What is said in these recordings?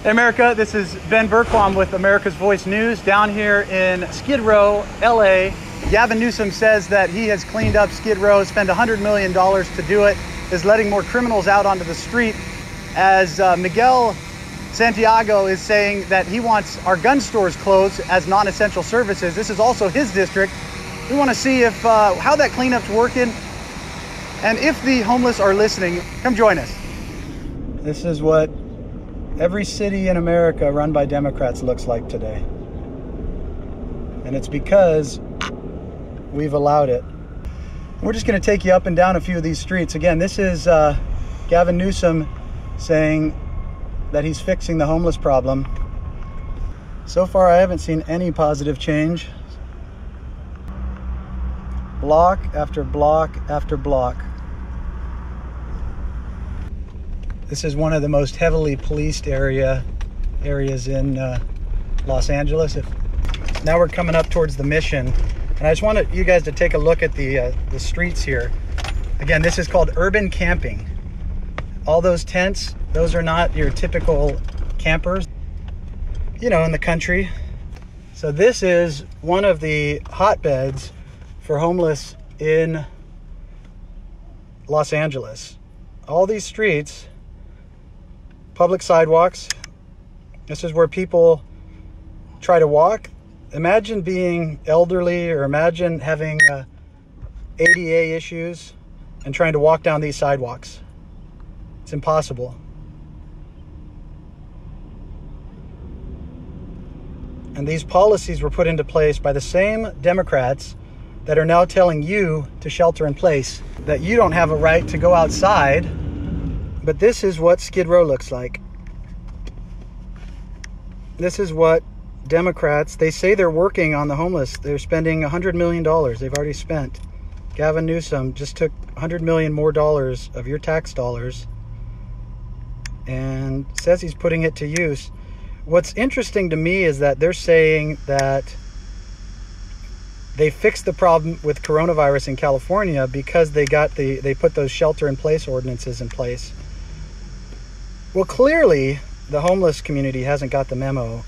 Hey America, this is Ben Berquam with America's Voice News down here in Skid Row, LA. Gavin Newsom says that he has cleaned up Skid Row, spent $100 million to do it, is letting more criminals out onto the street, as Miguel Santiago is saying that he wants our gun stores closed as non-essential services. This is also his district. We want to see if how that cleanup's working, and if the homeless are listening. Come join us. This is what every city in America run by Democrats looks like today. And it's because we've allowed it. We're just going to take you up and down a few of these streets. Again, this is Gavin Newsom saying that he's fixing the homeless problem. So far, I haven't seen any positive change. Block after block after block. This is one of the most heavily policed areas in Los Angeles. Now we're coming up towards the Mission, and I just wanted you guys to take a look at the streets here. Again, this is called urban camping. All those tents, those are not your typical campers, you know, in the country. So this is one of the hotbeds for homeless in Los Angeles. All these streets, public sidewalks. This is where people try to walk. Imagine being elderly, or imagine having ADA issues and trying to walk down these sidewalks. It's impossible. And these policies were put into place by the same Democrats that are now telling you to shelter in place, that you don't have a right to go outside. But this is what Skid Row looks like. This is what Democrats, they say they're working on the homeless. They're spending $100 million. They've already spent. Gavin Newsom just took $100 million more dollars of your tax dollars and says he's putting it to use. What's interesting to me is that they're saying that they fixed the problem with coronavirus in California because they put those shelter-in-place ordinances in place. Well, clearly, the homeless community hasn't got the memo.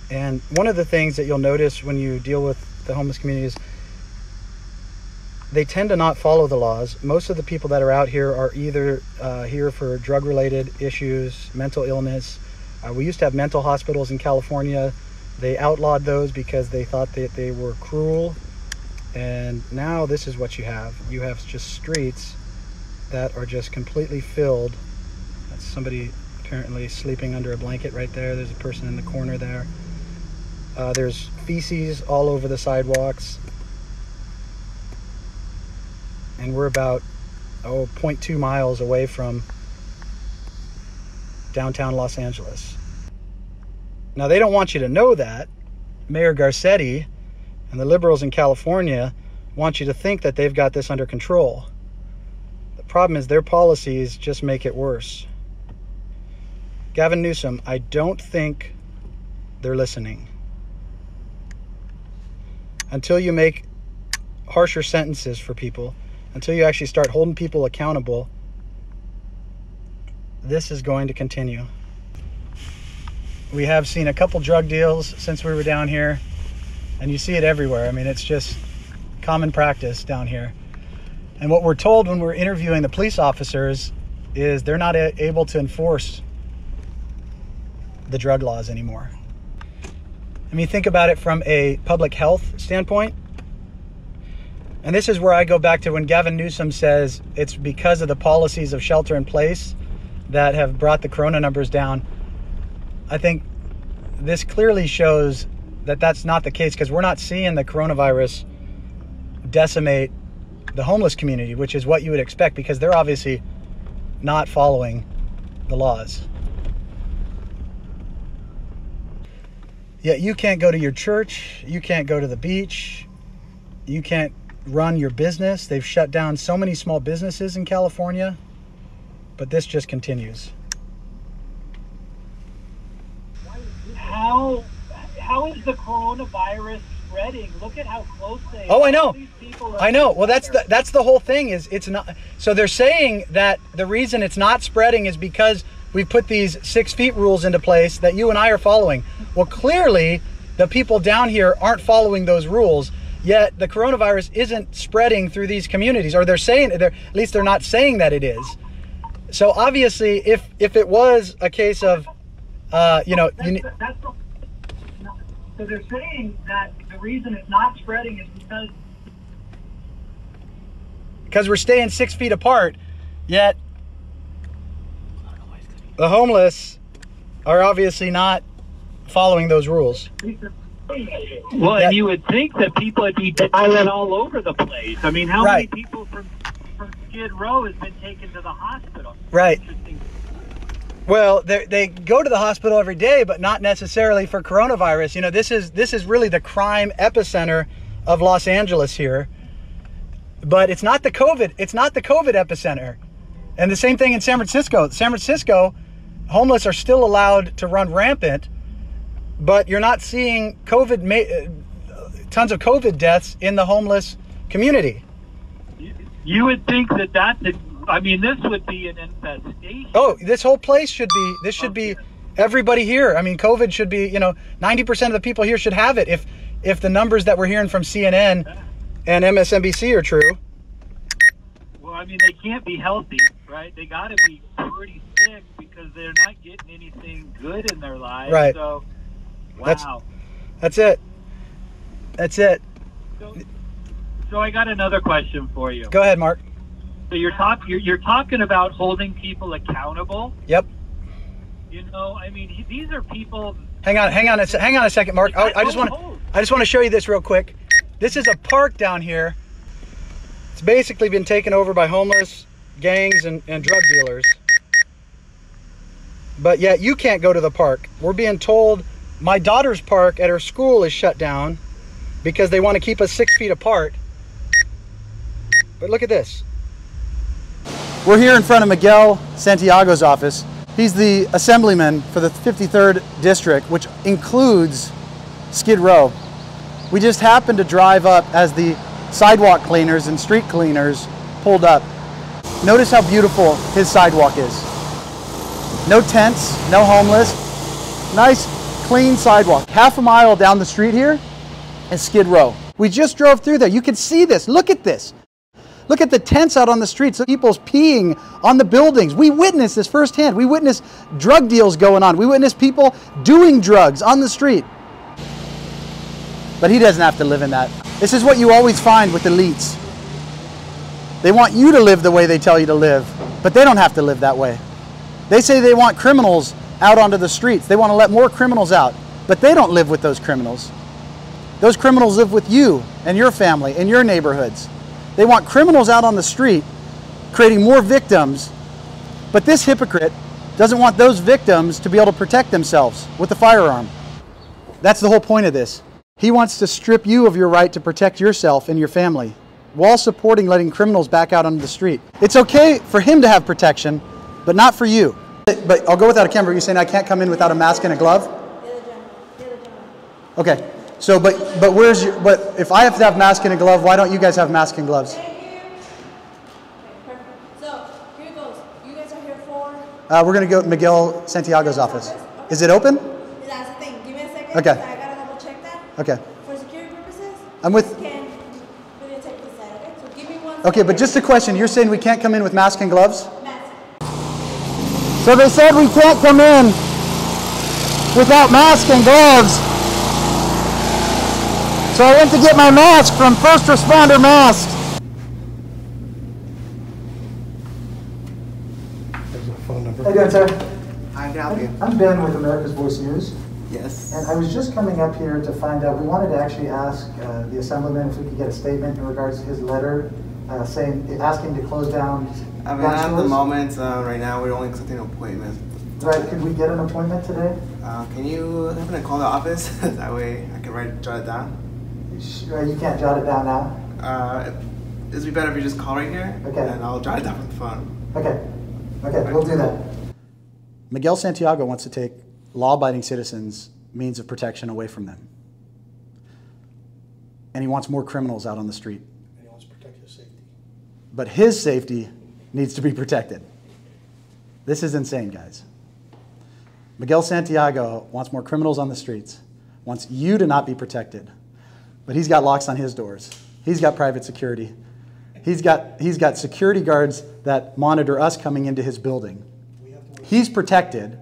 And one of the things that you'll notice when you deal with the homeless community is they tend to not follow the laws. Most of the people that are out here are either here for drug-related issues, mental illness. We used to have mental hospitals in California. They outlawed those because they thought that they were cruel. And now this is what you have. You have just streets that are just completely filled. That's somebody apparently sleeping under a blanket right there. There's a person in the corner there. There's feces all over the sidewalks. And we're about 0.2 miles away from downtown Los Angeles. Now, they don't want you to know that. Mayor Garcetti and the liberals in California want you to think that they've got this under control. The problem is their policies just make it worse. Gavin Newsom, I don't think they're listening. Until you make harsher sentences for people, until you actually start holding people accountable, this is going to continue. We have seen a couple drug deals since we were down here, and you see it everywhere. I mean, it's just common practice down here. And what we're told when we're interviewing the police officers is they're not able to enforce the drug laws anymore. I mean, think about it from a public health standpoint. And this is where I go back to when Gavin Newsom says it's because of the policies of shelter in place that have brought the corona numbers down. I think this clearly shows that that's not the case, because we're not seeing the coronavirus decimate the homeless community, which is what you would expect, because they're obviously not following the laws. Yet you can't go to your church, you can't go to the beach, you can't run your business. They've shut down so many small businesses in California, but this just continues. How is the coronavirus spreading? Look at how close they are. Oh, I know. I know. Well, that's the whole thing. Is it's not. So they're saying that the reason it's not spreading is because we've put these 6 feet rules into place that you and I are following. Well, clearly the people down here aren't following those rules, yet the coronavirus isn't spreading through these communities, or at least they're not saying that it is. So obviously, if it was a case of, so they're saying that the reason it's not spreading is because we're staying 6 feet apart, yet the homeless are obviously not following those rules. Well, and you would think that people would be dialing all over the place. I mean, how many people from Skid Row has been taken to the hospital? Right. Well, they go to the hospital every day, but not necessarily for coronavirus. You know, this is really the crime epicenter of Los Angeles here. But it's not the COVID epicenter. And the same thing in San Francisco. San Francisco, homeless are still allowed to run rampant, but you're not seeing tons of COVID deaths in the homeless community. You would think that this would be an infestation. Oh, this whole place should be everybody here. I mean, COVID should be, 90% of the people here should have it if the numbers that we're hearing from CNN and MSNBC are true. Well, I mean, they can't be healthy, right? They got to be pretty sick because they're not getting anything good in their lives. Right. So, wow. That's it. So I got another question for you. Go ahead, Mark. So you're talking about holding people accountable. Yep. I mean, these are people. Hang on a second, Mark. I just want to show you this real quick. This is a park down here. It's basically been taken over by homeless gangs and drug dealers. But yet you can't go to the park. We're being told my daughter's park at her school is shut down because they want to keep us 6 feet apart. But look at this. We're here in front of Miguel Santiago's office. He's the assemblyman for the 53rd District, which includes Skid Row. We just happened to drive up as the sidewalk cleaners and street cleaners pulled up. Notice how beautiful his sidewalk is. No tents, no homeless. Nice, clean sidewalk. Half a mile down the street here is Skid Row. We just drove through there. You can see this. Look at this. Look at the tents out on the streets. People's peeing on the buildings. We witnessed this firsthand. We witnessed drug deals going on. We witnessed people doing drugs on the street. But he doesn't have to live in that. This is what you always find with elites. They want you to live the way they tell you to live, but they don't have to live that way. They say they want criminals out onto the streets. They want to let more criminals out, but they don't live with those criminals. Those criminals live with you and your family and your neighborhoods. They want criminals out on the street, creating more victims, but this hypocrite doesn't want those victims to be able to protect themselves with a firearm. That's the whole point of this. He wants to strip you of your right to protect yourself and your family while supporting letting criminals back out onto the street. It's okay for him to have protection, but not for you. But I'll go without a camera. You're saying I can't come in without a mask and a glove? Okay. So, but if I have to have mask and a glove, why don't you guys have mask and gloves? So, here it goes. You guys are here for? We're going to go to Miguel Santiago's office. Is it open? That's the thing. Give me a second. Okay. I gotta double check that. Okay. For security purposes, I'm with. can really take this side, okay? So give me one. Okay, but just a question. You're saying we can't come in with mask and gloves? Mask. So they said we can't come in without mask and gloves. So I went to get my mask from First Responder Masks. There's my phone number. How you doing, sir? I can help you. I'm Ben with America's Voice News. Yes. And I was just coming up here to find out, we wanted to actually ask the Assemblyman if we could get a statement in regards to his letter asking to close down I mean, gun at the stores. moment, right now, we're only accepting appointments. Right, could we get an appointment today? Can you happen to call the office? That way I can jot it down. You can't jot it down now? It'd be better if you just call right here, Okay. and I'll jot it down from the phone. Okay, we'll do that. Miguel Santiago wants to take law-abiding citizens' means of protection away from them. And he wants more criminals out on the street. And he wants to protect his safety. But his safety needs to be protected. This is insane, guys. Miguel Santiago wants more criminals on the streets, wants you to not be protected. But he's got locks on his doors. He's got private security. He's got security guards that monitor us coming into his building. He's protected.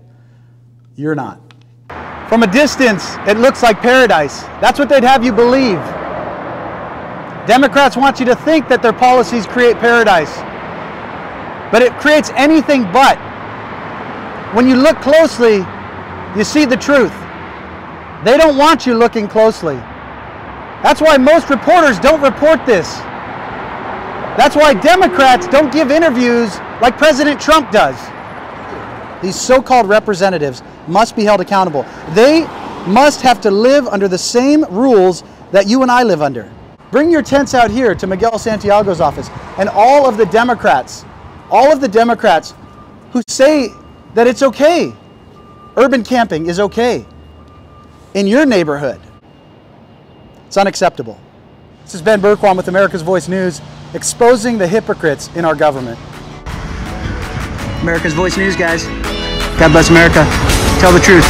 You're not. From a distance, it looks like paradise. That's what they'd have you believe. Democrats want you to think that their policies create paradise. But it creates anything but. When you look closely, you see the truth. They don't want you looking closely. That's why most reporters don't report this. That's why Democrats don't give interviews like President Trump does. These so-called representatives must be held accountable. They must have to live under the same rules that you and I live under. Bring your tents out here to Miguel Santiago's office, and all of the Democrats who say that it's okay, urban camping is okay in your neighborhood. It's unacceptable. This is Ben Berquam with America's Voice News, exposing the hypocrites in our government. America's Voice News, guys. God bless America. Tell the truth.